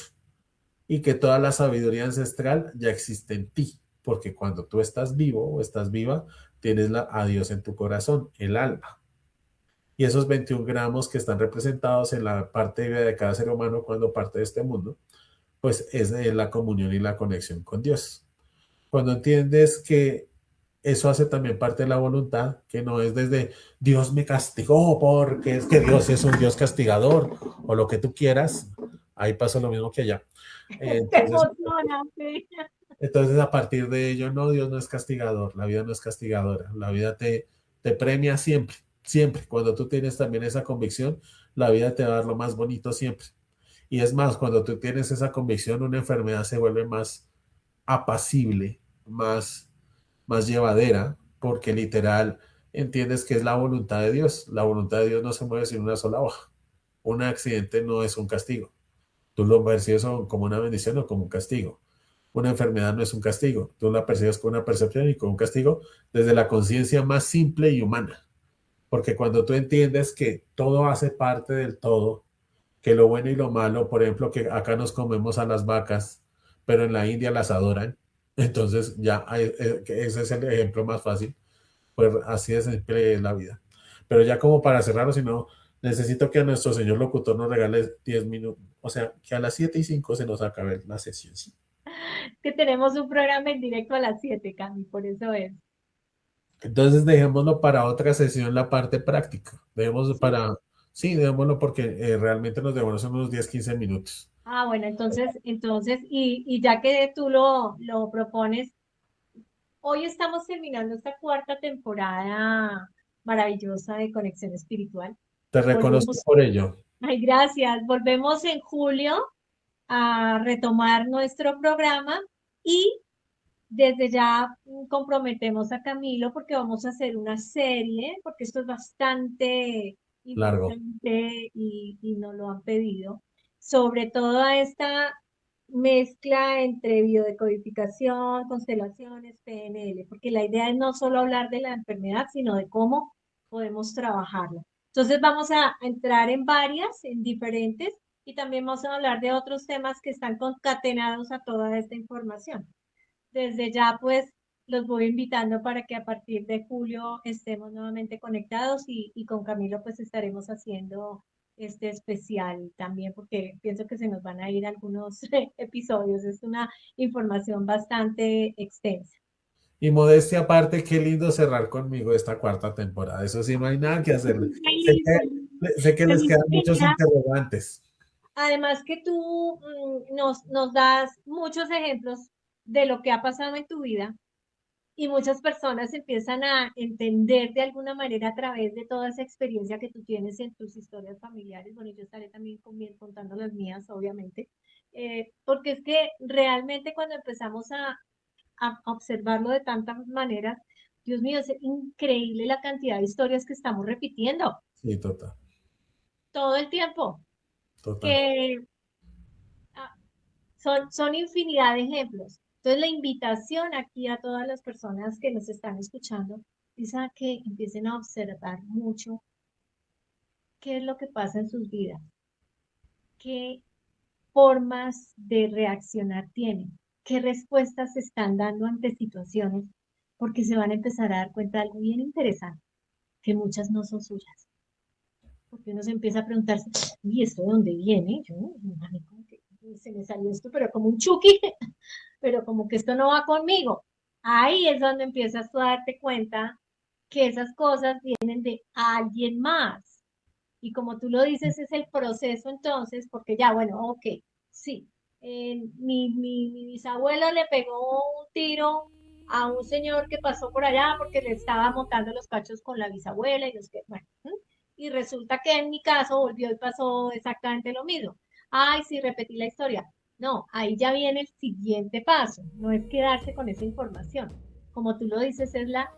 y que toda la sabiduría ancestral ya existe en ti, porque cuando tú estás vivo o estás viva, tienes a Dios en tu corazón, el alma. Y esos 21 gramos que están representados en la parte de vida de cada ser humano cuando parte de este mundo, pues es la comunión y la conexión con Dios. Cuando entiendes que eso hace también parte de la voluntad, que no es desde Dios me castigó porque es que Dios es un Dios castigador o lo que tú quieras, ahí pasa lo mismo que allá. Te Entonces, emociona, sí. entonces, a partir de ello, no, Dios no es castigador, la vida no es castigadora, la vida te premia siempre, siempre. Cuando tú tienes también esa convicción, la vida te va a dar lo más bonito siempre. Y es más, cuando tú tienes esa convicción, una enfermedad se vuelve más apacible, más llevadera, porque literal entiendes que es la voluntad de Dios. La voluntad de Dios no se mueve sin una sola hoja. Un accidente no es un castigo. Tú lo percibes como una bendición o como un castigo. Una enfermedad no es un castigo. Tú la percibes con una percepción y con un castigo desde la conciencia más simple y humana. Porque cuando tú entiendes que todo hace parte del todo, que lo bueno y lo malo, por ejemplo, que acá nos comemos a las vacas, pero en la India las adoran, entonces ya que ese es el ejemplo más fácil, pues así de simple es la vida. Pero ya como para cerrar, o si no, necesito que a nuestro señor locutor nos regale 10 minutos, o sea, que a las 7:05 se nos acabe la sesión. ¿Sí? Que tenemos un programa en directo a las 7, Cami, por eso es. Entonces dejémoslo para otra sesión, la parte práctica. Dejémoslo Sí. para, sí, dejémoslo porque realmente nos demoramos unos 10-15 minutos. Bueno, y ya que tú lo propones, hoy estamos terminando esta cuarta temporada maravillosa de Conexión Espiritual. Te reconozco Volvemos, por ello. ay, gracias, volvemos en julio a retomar nuestro programa y desde ya comprometemos a Camilo porque vamos a hacer una serie, porque esto es bastante Largo. importante y nos lo han pedido, sobre toda esta mezcla entre biodecodificación, constelaciones, PNL, porque la idea es no solo hablar de la enfermedad, sino de cómo podemos trabajarla. Entonces vamos a entrar en varias, en diferentes, y también vamos a hablar de otros temas que están concatenados a toda esta información. Desde ya, pues, los voy invitando para que a partir de julio estemos nuevamente conectados y con Camilo, pues, estaremos haciendo este especial también, porque pienso que se nos van a ir algunos episodios. Es una información bastante extensa. Y modestia aparte, qué lindo cerrar conmigo esta cuarta temporada. Eso sí, no hay nada que hacerle. Sé Feliz, sé que les feliz quedan que muchos ya. interrogantes. Además que tú nos das muchos ejemplos de lo que ha pasado en tu vida y muchas personas empiezan a entender de alguna manera a través de toda esa experiencia que tú tienes en tus historias familiares. Bueno, yo estaré también contando las mías, obviamente, porque es que realmente cuando empezamos a observarlo de tantas maneras, Dios mío, es increíble la cantidad de historias que estamos repitiendo Sí, total, todo el tiempo, total. que son infinidad de ejemplos. Entonces, la invitación aquí a todas las personas que nos están escuchando es a que empiecen a observar mucho qué es lo que pasa en sus vidas, qué formas de reaccionar tienen, qué respuestas se están dando ante situaciones, porque se van a empezar a dar cuenta de algo bien interesante, que muchas no son suyas. Porque uno se empieza a preguntarse, ¿y esto de dónde viene? Yo, a mí como que se me salió esto, pero como un chuki, pero como que esto no va conmigo. Ahí es donde empiezas tú a darte cuenta que esas cosas vienen de alguien más. Y como tú lo dices, es el proceso entonces, porque ya, bueno, ok, sí, mi bisabuelo le pegó un tiro a un señor que pasó por allá porque le estaba montando los cachos con la bisabuela y los que, bueno, y resulta que en mi caso volvió y pasó exactamente lo mismo. Ay, sí, repetí la historia. No, ahí ya viene el siguiente paso, no es quedarse con esa información. Como tú lo dices, es la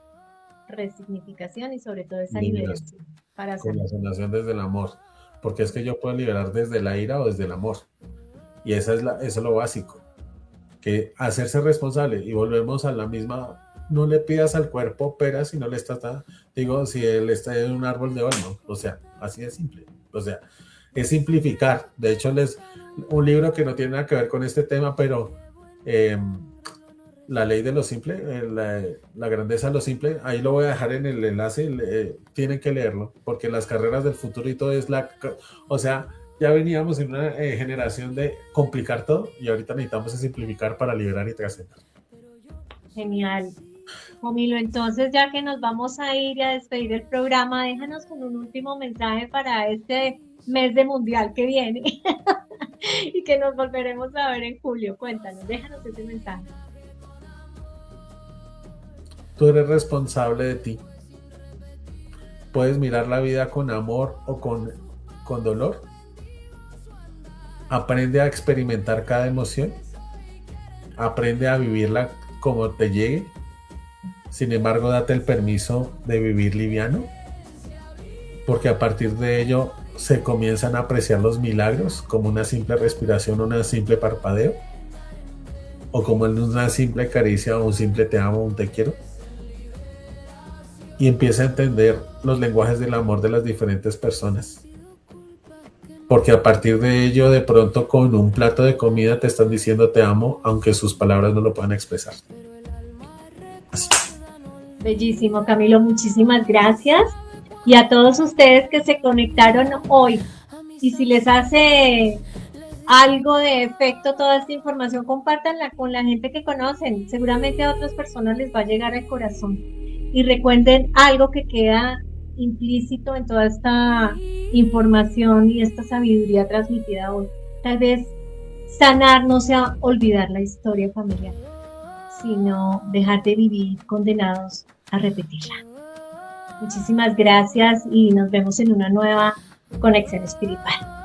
resignificación y sobre todo esa Liberación, liberación para con la sanar. sanación desde el amor. Porque es que yo puedo liberar desde la ira o desde el amor. Y eso es lo básico. Que hacerse responsable. Y volvemos a la misma. No le pidas al cuerpo peras si no le estás dando. Digo, si él está en un árbol de olmo. O sea, así de simple. O sea, es simplificar. De hecho, un libro que no tiene nada que ver con este tema, pero eh, la ley de lo simple, la grandeza de lo simple, ahí lo voy a dejar en el enlace, tienen que leerlo, porque las carreras del futuro y todo es o sea, ya veníamos en una generación de complicar todo y ahorita necesitamos simplificar para liberar y trascender. Genial. Camilo, entonces ya que nos vamos a ir y a despedir el programa, déjanos con un último mensaje para este mes de mundial que viene y que nos volveremos a ver en julio. Cuéntanos, déjanos ese mensaje. Tú eres responsable de ti. Puedes mirar la vida con amor o con dolor. Aprende a experimentar cada emoción. Aprende a vivirla como te llegue. Sin embargo, date el permiso de vivir liviano, porque a partir de ello se comienzan a apreciar los milagros como una simple respiración, una simple parpadeo, o como en una simple caricia o un simple te amo, un te quiero, y empieza a entender los lenguajes del amor de las diferentes personas. Porque a partir de ello, de pronto con un plato de comida te están diciendo te amo, aunque sus palabras no lo puedan expresar. Así. Bellísimo, Camilo, muchísimas gracias. Y a todos ustedes que se conectaron hoy. Y si les hace algo de efecto toda esta información, compártanla con la gente que conocen. Seguramente a otras personas les va a llegar al corazón. Y recuerden algo que queda implícito en toda esta información y esta sabiduría transmitida hoy. Tal vez sanar no sea olvidar la historia familiar, sino dejar de vivir condenados a repetirla. Muchísimas gracias y nos vemos en una nueva conexión espiritual.